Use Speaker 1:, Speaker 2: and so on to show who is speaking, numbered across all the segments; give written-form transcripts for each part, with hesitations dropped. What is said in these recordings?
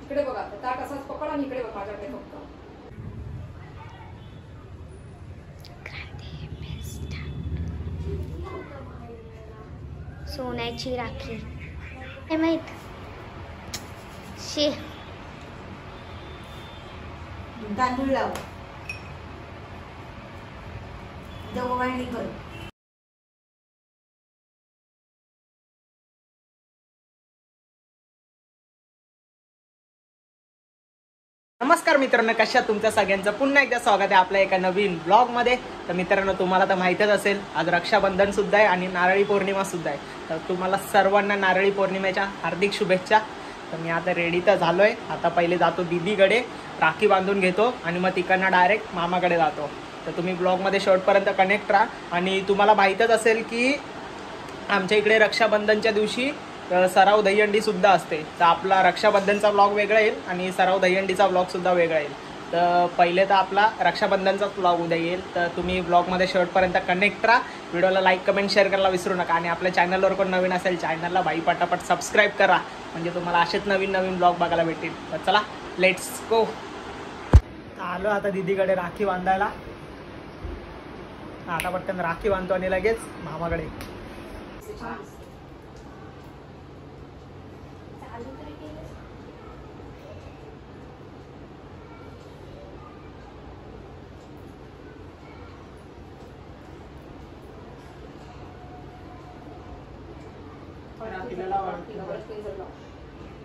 Speaker 1: इकडे बघा, ताट असाच पकड आणि इकडे बघ माझ्याकडे फक्त.
Speaker 2: सोन्याची राखी हे माहित शे
Speaker 3: तांदूळ लाव दववाळणी कर.
Speaker 4: नमस्कार मित्रांनो, कशा तुमच्या सगळ्यांचं पुन्हा एकदा स्वागत आहे आपल्या एका नवीन ब्लॉगमध्ये. तर मित्रांनो, तुम्हाला तर माहीतच असेल आज रक्षाबंधन सुद्धा आहे आणि नारळी पौर्णिमा सुद्धा आहे. तर तुम्हाला सर्वांना नारळी पौर्णिमेच्या हार्दिक शुभेच्छा. तर मी आता रेडी तर झालो आहे. आता पहिले जातो दीदीकडे, राखी बांधून घेतो आणि मग तिकडनं डायरेक्ट मामाकडे जातो. तर तुम्ही ब्लॉगमध्ये शेवटपर्यंत कनेक्ट राहा. आणि तुम्हाला माहीतच असेल की आमच्या इकडे रक्षाबंधनच्या दिवशी सराव दहीहंडी सुद्धा असते. तर आपला रक्षाबंधनचा ब्लॉग वेगळा येईल आणि सराव दहीहंडीचा ब्लॉग सुद्धा वेगळा येईल. तर पहिले तर आपला रक्षाबंधनचाच ब्लॉग उद्या येईल. तर तुम्ही ब्लॉगमध्ये शेवटपर्यंत कनेक्ट राहा. व्हिडिओला लाईक कमेंट शेअर करायला विसरू नका. आणि आपल्या चॅनलवर कोण नवीन असेल चॅनलला बाई पटापट सबस्क्राईब करा, म्हणजे तुम्हाला असेच नवीन नवीन ब्लॉग बघायला भेटतील. तर चला लेट्स गो. आलो आता दीदीकडे राखी बांधायला. आता पटकन राखी बांधतो आणि लगेच मामाकडे.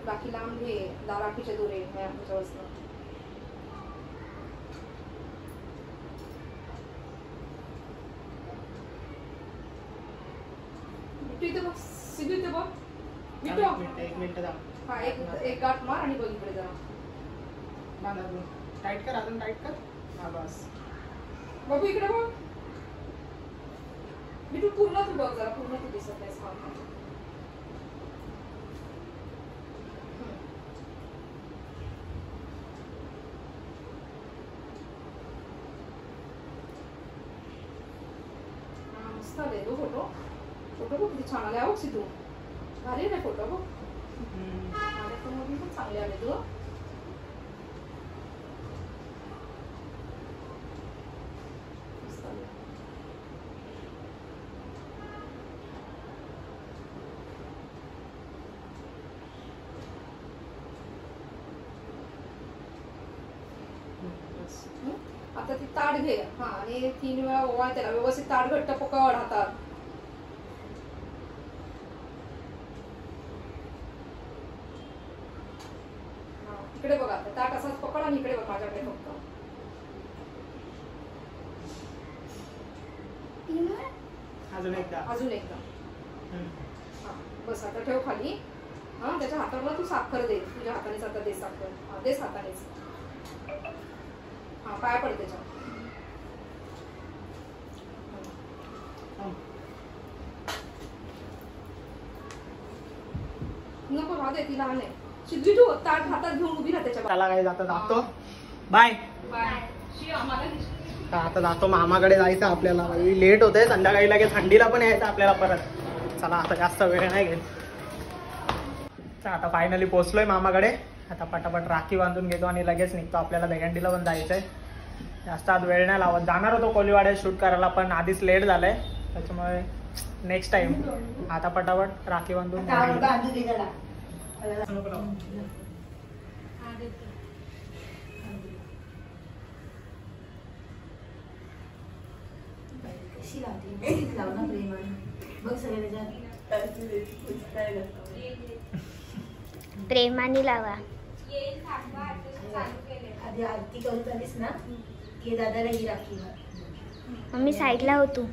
Speaker 1: राखी लांब घे, राखीचे दोरे ह्याच्यावरचं. इथे बघ, सिद्धू इथे बघ.
Speaker 4: एक मिनिट जा.
Speaker 1: हा, एक गाठ मार आणि बघ इकडे जरा.
Speaker 4: बांधा टाईट कर, अजून टाईट कर. हा बस.
Speaker 1: बघू इकडे बघ. मी तू पूर्ण तू बघ जरा, पूर्ण तू दिसत नाहीस. मस्त आले तो फोटो. फोटो बघ किती छान आले. बघ सिद्धू, भारी नाही फोटो बघ. माझ्या फोनमध्ये पण चांगले आले तू. आता ती ताट घे. हा, आणि 3 वेळा ओवाळ त्याला. व्यवस्थित ताट घट्ट पकड हातात. इकडे बघा, ताट असाच पकड आणि इकडे बघ माझ्याकडे फक्त.
Speaker 4: अजून एकदा.
Speaker 1: हा, बस आता ठेव खाली. हा, त्याच्या हाताला तू साखर दे. तुझ्या हातानेच आता दे साखर. हा, देस हातानेच. हा, पाया पड त्याच्या. नको राहू दे, ती लहान आहे. सिद्धू तू ताट हातात घेऊन उभी राहा त्याच्या.
Speaker 4: त्याला काय जाता जातो. बाय. आता जातो मामाकडे. जायचं आपल्याला, लेट होतंय. संध्याकाळी लगेच थंडीला पण यायचं आपल्याला परत. चला आता जास्त वेळ नाही घेत. आता फायनली पोहोचलोय मामाकडे. आता पटापट राखी बांधून घेतो आणि लगेच निघतो. आपल्याला दहीहंडीला पण जायचंय. जास्त आज वेळ नाही लावत. जाणार होतो कोलीवाड्यात शूट करायला, पण आधीच लेट झालंय. त्याच्यामुळे नेक्स्ट टाइम. आता पटापट राखी बांधून
Speaker 2: प्रेमाने लावा.
Speaker 3: आधी आरती करून आलीस ना की दादाला ही राखी.
Speaker 2: मम्मी साईडला हो तू.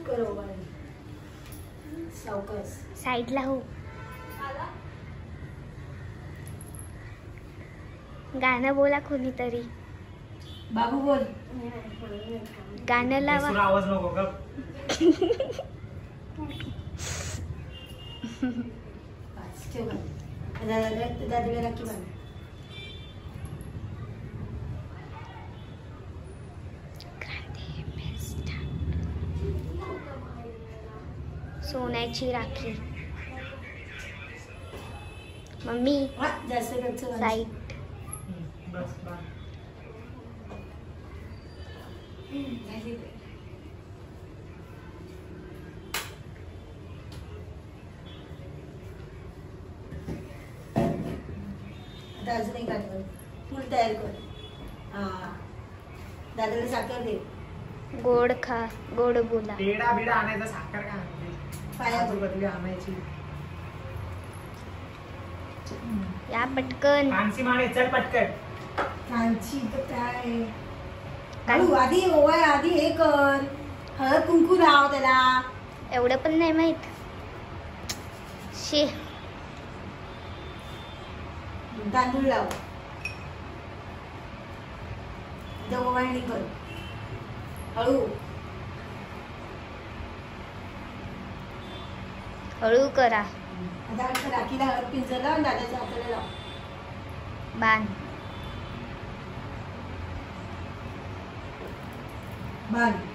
Speaker 3: करो सावकाश.
Speaker 2: साईडला हो. गाणं बोला कोणीतरी.
Speaker 3: बाबू बोल.
Speaker 2: गाणं लावा.
Speaker 4: आवाज नको का.
Speaker 3: दादाला राखी बांध.
Speaker 2: सोन्याची राखी. मम्मी
Speaker 3: हा, जास्त कच्चं भाजी.
Speaker 2: साईड.
Speaker 4: बस बस.
Speaker 3: झाली ते. आता अजून एक आठवण फुल तयार कर. हा, दादाला साखर दे.
Speaker 2: गोड खा, गोड बोला.
Speaker 4: पेढा बिडा आणायचा, साखर काय आणायची,
Speaker 3: पाया
Speaker 4: काजू कतली आणायची.
Speaker 2: या पटकन.
Speaker 4: मानसी माने चल पटकन.
Speaker 3: कांची तर काय हळू आधी ओवाय, आधी हे कर, हळद कुंकू लाव त्याला.
Speaker 2: एवढं पण नाही माहित. शे
Speaker 3: तांदूळ लाव. ओवाळणी कर हळू.
Speaker 2: हळू करा.
Speaker 3: आता राखीला हळद पिंजर लाव आणि दादाच्या हाताला लाव.
Speaker 2: बांध.
Speaker 3: बांध.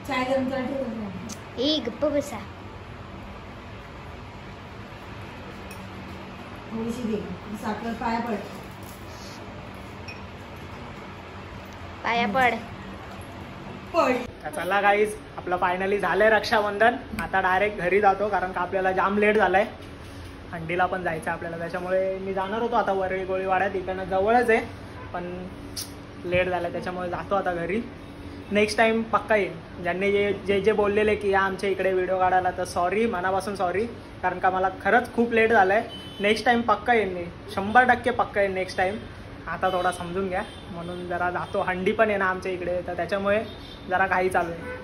Speaker 3: चाय गरम करा ठेव.
Speaker 2: ए गप्प बसा.
Speaker 3: थोडीशी दे साखर. पाया पड.
Speaker 2: पाया पड.
Speaker 4: तर चला गाईज, आपलं फायनली झालंय रक्षाबंधन. आता डायरेक्ट घरी जातो कारण का आपल्याला जाम लेट झालाय. हंडीला पण जायचं आपल्याला, त्याच्यामुळे मी जाणार होतो आता वरळी गोळीवाड्यात. इकडनं जवळच आहे पण लेट झालाय त्याच्यामुळे जातो आता घरी. नेक्स्ट टाइम पक्का येईल. ज्यांनी जे जे बोललेले की या आमच्या इकडे व्हिडिओ काढायला, तर सॉरी, मनापासून सॉरी. कारण का मला खरंच खूप लेट झालंय. नेक्स्ट टाइम पक्का येईल, मी 100% पक्का येईल नेक्स्ट टाइम. आता थोडा समजून घ्या म्हणून जरा जातो. हंडी पण आहे ना आमच्या इकडे, तर त्याच्यामुळे जरा काही चालू आहे.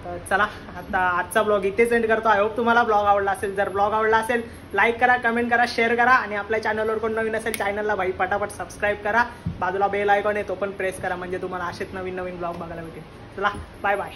Speaker 4: तर चला आता आजचा ब्लॉग इथे सेंड करतो. आय होप तुम्हाला ब्लॉग आवडला असेल. जर ब्लॉग आवडला असेल लाईक करा, कमेंट करा, शेअर करा. आणि आपल्या चॅनलवर कोण नवीन असेल चॅनलला भाई पटापट सबस्क्राईब करा. बाजूला बेल आयकॉन आहे तो पण प्रेस करा, म्हणजे तुम्हाला असेच नवीन नवीन ब्लॉग बघायला भेटेल. चला बाय बाय.